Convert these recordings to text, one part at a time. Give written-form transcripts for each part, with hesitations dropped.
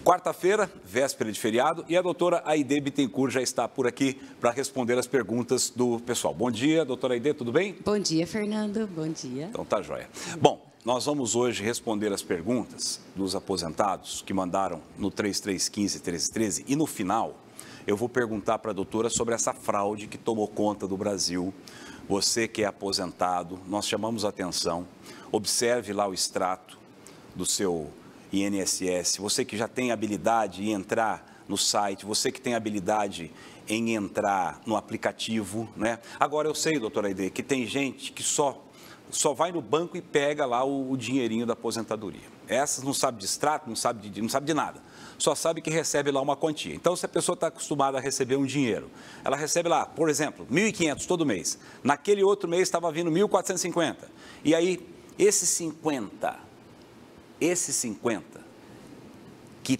Quarta-feira, véspera de feriado, e a doutora Aide Bittencourt já está por aqui para responder as perguntas do pessoal. Bom dia, doutora Aide, tudo bem? Bom dia, Fernando. Bom dia. Então tá joia. Bom, nós vamos hoje responder as perguntas dos aposentados que mandaram no 3315-1313 e no final eu vou perguntar para a doutora sobre essa fraude que tomou conta do Brasil. Você que é aposentado, nós chamamos a atenção, observe lá o extrato do seu INSS, você que já tem habilidade em entrar no site, você que tem habilidade em entrar no aplicativo, né? Agora eu sei, doutora Aide, que tem gente que só vai no banco e pega lá o dinheirinho da aposentadoria. Essas não sabe de extrato, não sabe de nada. Só sabe que recebe lá uma quantia. Então, se a pessoa está acostumada a receber um dinheiro, ela recebe lá, por exemplo, 1.500 todo mês. Naquele outro mês estava vindo 1.450. E aí, esses 50 que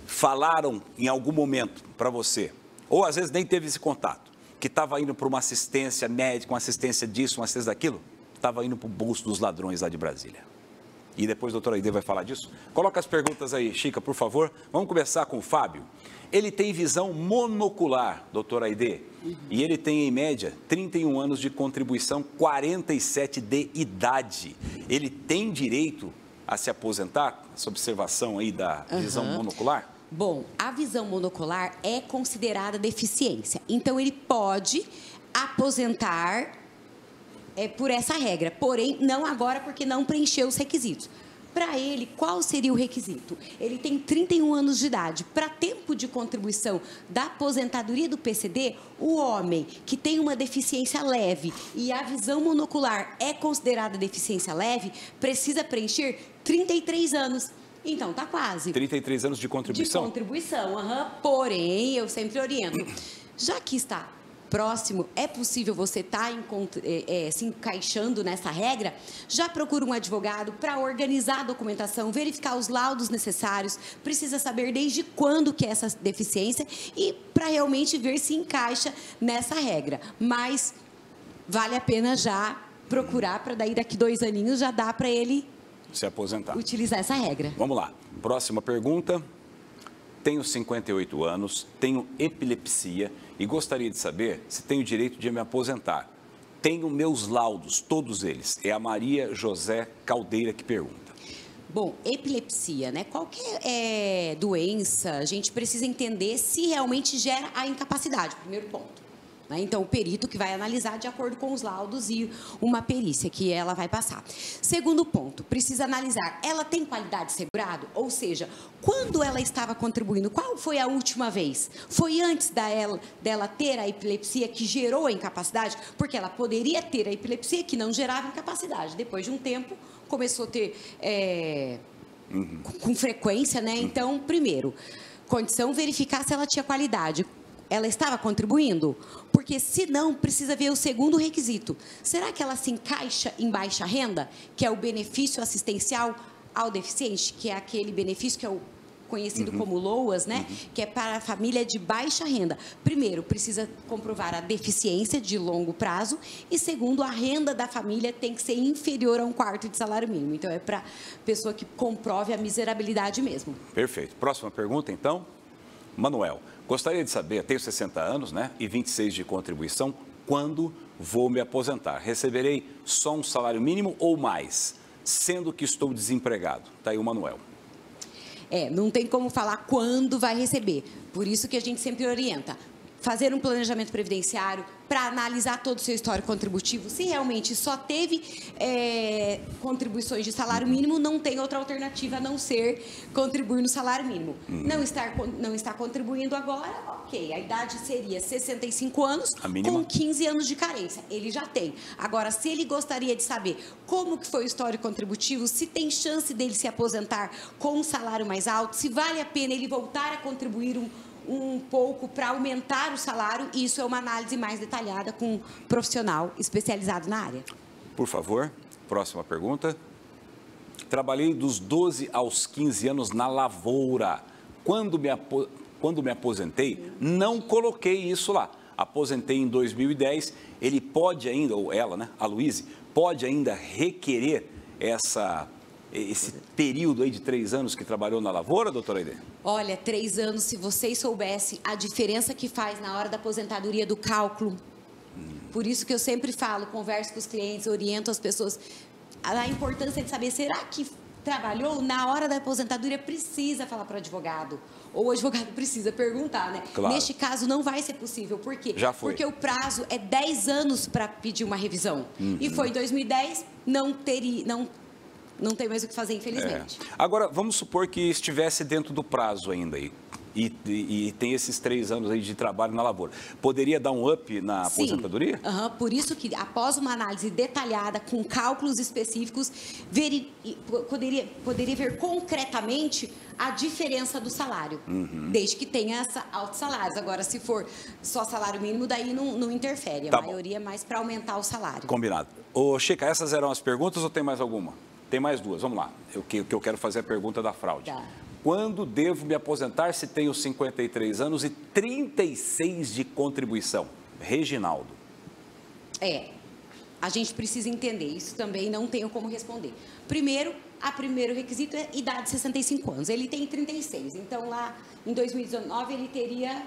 falaram em algum momento para você, ou às vezes nem teve esse contato, que estava indo para uma assistência médica, uma assistência disso, uma assistência daquilo, estava indo para o bolso dos ladrões lá de Brasília. E depois a doutora Aide vai falar disso. Coloca as perguntas aí, Chica, por favor. Vamos começar com o Fábio. Ele tem visão monocular, doutora Aide, e ele tem, em média, 31 anos de contribuição, 47 de idade. Ele tem direito a se aposentar? Essa observação aí da visão monocular? Bom, a visão monocular é considerada deficiência. Então, ele pode aposentar por essa regra, porém, não agora porque não preencheu os requisitos. Para ele, qual seria o requisito? Ele tem 31 anos de idade. Para tempo de contribuição da aposentadoria do PCD, o homem que tem uma deficiência leve e a visão monocular é considerada deficiência leve, precisa preencher 33 anos. Então, tá quase. 33 anos de contribuição? De contribuição, porém, eu sempre oriento. Já que está próximo, é possível você estar se encaixando nessa regra, já procura um advogado para organizar a documentação, verificar os laudos necessários, precisa saber desde quando que é essa deficiência e para realmente ver se encaixa nessa regra. Mas vale a pena já procurar para daí daqui 2 aninhos já dá para ele se aposentar. Utilizar essa regra. Vamos lá. Próxima pergunta. Tenho 58 anos, tenho epilepsia e gostaria de saber se tenho direito de me aposentar. Tenho meus laudos, todos eles. É a Maria José Caldeira que pergunta. Bom, epilepsia, né? Qualquer doença, a gente precisa entender se realmente gera a incapacidade, primeiro ponto. Então, o perito que vai analisar de acordo com os laudos e uma perícia que ela vai passar. Segundo ponto, precisa analisar, ela tem qualidade segurado? Ou seja, quando ela estava contribuindo, qual foi a última vez? Foi antes dela ter a epilepsia que gerou a incapacidade? Porque ela poderia ter a epilepsia que não gerava incapacidade. Depois de um tempo, começou a ter com frequência, né? Então, primeiro, condição verificar se ela tinha qualidade. Ela estava contribuindo? Porque, se não, precisa ver o segundo requisito. Será que ela se encaixa em baixa renda, que é o benefício assistencial ao deficiente, que é aquele benefício que é o conhecido como LOAS, né? Que é para a família de baixa renda. Primeiro, precisa comprovar a deficiência de longo prazo e, segundo, a renda da família tem que ser inferior a 1/4 de salário mínimo. Então, é para a pessoa que comprove a miserabilidade mesmo. Perfeito. Próxima pergunta, então. Manuel, gostaria de saber, tenho 60 anos, né, e 26 de contribuição, quando vou me aposentar? Receberei só um salário mínimo ou mais, sendo que estou desempregado? Está aí o Manuel. Não tem como falar quando vai receber, por isso que a gente sempre orienta. Fazer um planejamento previdenciário para analisar todo o seu histórico contributivo. Se realmente só teve contribuições de salário mínimo, não tem outra alternativa a não ser contribuir no salário mínimo. Não está contribuindo agora, ok. A idade seria 65 anos com 15 anos de carência. Ele já tem. Agora, se ele gostaria de saber como que foi o histórico contributivo, se tem chance dele se aposentar com um salário mais alto, se vale a pena ele voltar a contribuir um pouco para aumentar o salário, e isso é uma análise mais detalhada com um profissional especializado na área. Por favor, próxima pergunta. Trabalhei dos 12 aos 15 anos na lavoura. Quando me aposentei, não coloquei isso lá. Aposentei em 2010, ele pode ainda, ou ela, né, a Luíse, pode ainda requerer esse período aí de 3 anos que trabalhou na lavoura, doutora Aide? Olha, 3 anos, se vocês soubessem a diferença que faz na hora da aposentadoria do cálculo. Por isso que eu sempre falo, converso com os clientes, oriento as pessoas, a importância de saber, será que trabalhou? Na hora da aposentadoria precisa falar para o advogado. Ou o advogado precisa perguntar, né? Claro. Neste caso não vai ser possível. Por quê? Já foi. Porque o prazo é 10 anos para pedir uma revisão. E foi em 2010, não tem mais o que fazer, infelizmente. Agora, vamos supor que estivesse dentro do prazo ainda aí. E tem esses 3 anos aí de trabalho na lavoura. Poderia dar um up na aposentadoria? Sim. Por isso que, após uma análise detalhada, com cálculos específicos, poderia ver concretamente a diferença do salário, desde que tenha altos salários. Agora, se for só salário mínimo, daí não interfere. A maioria é mais para aumentar o salário. Combinado. Ô, Chica, essas eram as perguntas ou tem mais alguma? Tem mais 2, vamos lá. O que eu quero fazer é a pergunta da fraude. Tá. Quando devo me aposentar se tenho 53 anos e 36 de contribuição? Reginaldo. A gente precisa entender, isso também não tenho como responder. Primeiro requisito é idade de 65 anos. Ele tem 36, então lá em 2019 ele teria...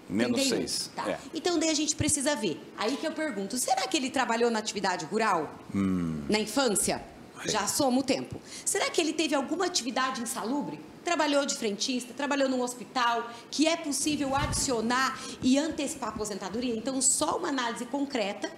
Menos 31. 6. Tá. Então, daí a gente precisa ver. Aí que eu pergunto, será que ele trabalhou na atividade rural? Na infância? Já soma o tempo. Será que ele teve alguma atividade insalubre? Trabalhou de frentista, trabalhou num hospital, que é possível adicionar e antecipar a aposentadoria? Então, só uma análise concreta.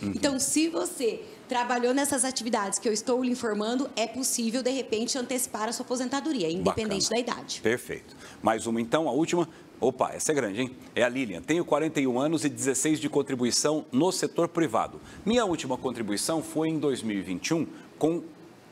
Então, se você trabalhou nessas atividades que eu estou lhe informando, é possível, de repente, antecipar a sua aposentadoria, independente da idade. Perfeito. Mais uma, então, a última. Opa, essa é grande, hein? É a Lilian. Tenho 41 anos e 16 de contribuição no setor privado. Minha última contribuição foi em 2021 com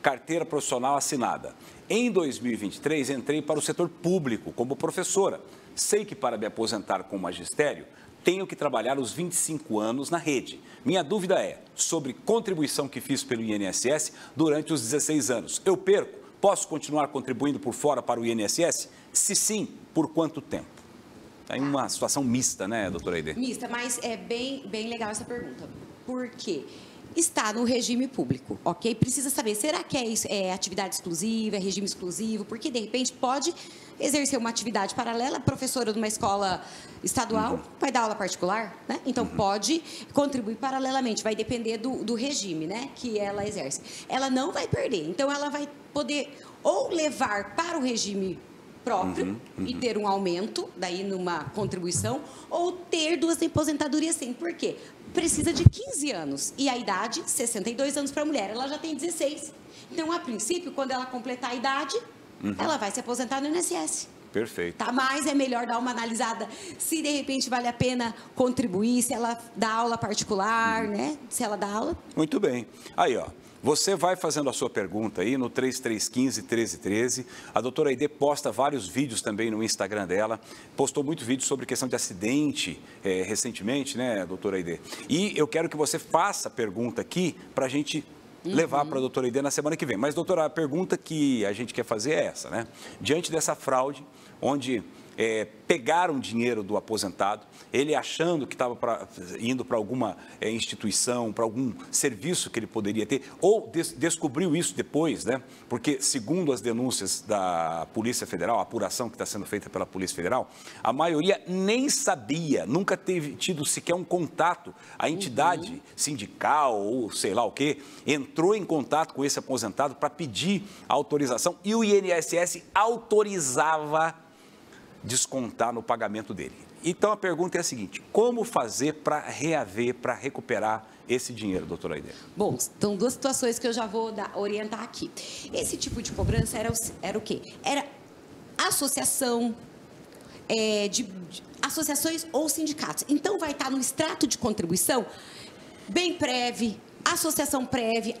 carteira profissional assinada. Em 2023, entrei para o setor público como professora. Sei que para me aposentar com magistério, tenho que trabalhar os 25 anos na rede. Minha dúvida é sobre contribuição que fiz pelo INSS durante os 16 anos. Eu perco? Posso continuar contribuindo por fora para o INSS? Se sim, por quanto tempo? É uma situação mista, né, doutora Aide? Mista, mas é bem legal essa pergunta. Por quê? Está no regime público, ok? Precisa saber, será que é atividade exclusiva, é regime exclusivo? Porque, de repente, pode exercer uma atividade paralela, professora de uma escola estadual, vai dar aula particular, né? Então, pode contribuir paralelamente, vai depender do regime, né, que ela exerce. Ela não vai perder, então ela vai poder ou levar para o regime próprio e ter um aumento, daí numa contribuição, ou ter 2 aposentadorias sim. Por quê? Precisa de 15 anos e a idade, 62 anos para a mulher, ela já tem 16. Então, a princípio, quando ela completar a idade, ela vai se aposentar no INSS. Perfeito. Tá, mas é melhor dar uma analisada se de repente vale a pena contribuir, se ela dá aula particular, né? Se ela dá aula. Muito bem. Aí, ó. Você vai fazendo a sua pergunta aí no 3315-1313. A doutora Aide posta vários vídeos também no Instagram dela. Postou muito vídeo sobre questão de acidente recentemente, né, doutora Aide? E eu quero que você faça a pergunta aqui para a gente levar para a doutora Aide na semana que vem. Mas, doutora, a pergunta que a gente quer fazer é essa, né? Diante dessa fraude, onde pegaram dinheiro do aposentado, ele achando que estava indo para alguma instituição, para algum serviço que ele poderia ter, ou descobriu isso depois, né? Porque, segundo as denúncias da Polícia Federal, a apuração que está sendo feita pela Polícia Federal, a maioria nem sabia, nunca teve tido sequer um contato. A entidade sindical ou sei lá o quê, entrou em contato com esse aposentado para pedir autorização e o INSS autorizava descontar no pagamento dele. Então, a pergunta é a seguinte: como fazer para reaver, para recuperar esse dinheiro, doutora Aide? Bom, então 2 situações que eu já vou orientar aqui. Esse tipo de cobrança era o quê? Era associação, de associações ou sindicatos. Então, vai estar no extrato de contribuição, Bemprev, associação Prev,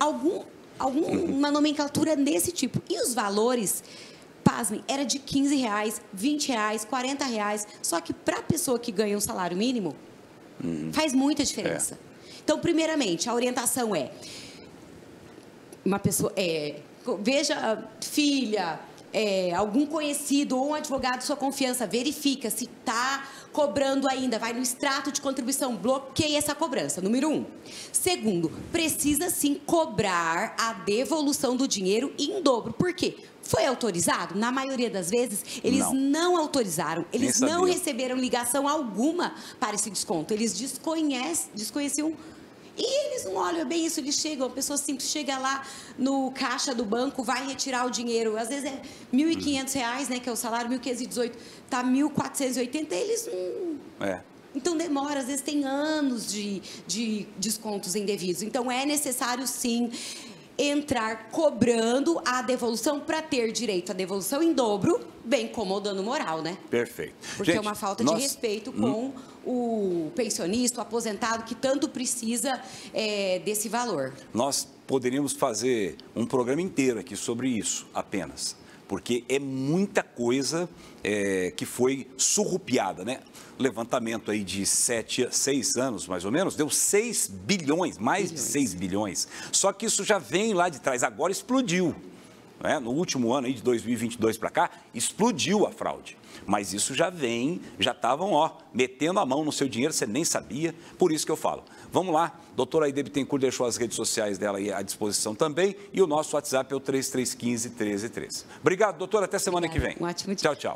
alguma nomenclatura desse tipo. E os valores, pasmem, era de R$15, R$20, R$40. Só que para a pessoa que ganha um salário mínimo, faz muita diferença. Então, primeiramente, a orientação é uma pessoa, veja filha, algum conhecido ou um advogado de sua confiança, verifica se está cobrando ainda, vai no extrato de contribuição, bloqueia essa cobrança, número 1. Segundo, precisa sim cobrar a devolução do dinheiro em dobro. Por quê? Foi autorizado? Na maioria das vezes, eles não autorizaram. Eles não receberam ligação alguma para esse desconto. Eles desconheciam. E eles não olham bem isso. Eles chegam, a pessoa simples chega lá no caixa do banco, vai retirar o dinheiro. Às vezes é R$ 1.500, né, que é o salário, 1.518, está 1.480, eles não... Então, demora, às vezes tem anos de descontos indevidos. Então, é necessário, sim, entrar cobrando a devolução para ter direito à devolução em dobro, bem como o dano moral, né? Perfeito. Porque é uma falta de respeito com o pensionista, o aposentado, que tanto precisa desse valor. Nós poderíamos fazer um programa inteiro aqui sobre isso, apenas. Porque é muita coisa que foi surrupiada, né? Levantamento aí de 6 anos, mais ou menos, deu 6 bilhões, mais de 6 bilhões. Só que isso já vem lá de trás, agora explodiu. Né? No último ano aí de 2022 para cá, explodiu a fraude. Mas isso já estavam, metendo a mão no seu dinheiro, você nem sabia, por isso que eu falo. Vamos lá, doutora Aide Bittencourt deixou as redes sociais dela aí à disposição também, e o nosso WhatsApp é o 3315-1313. Obrigado, doutora, até semana que vem. Um ótimo dia. Tchau, tchau.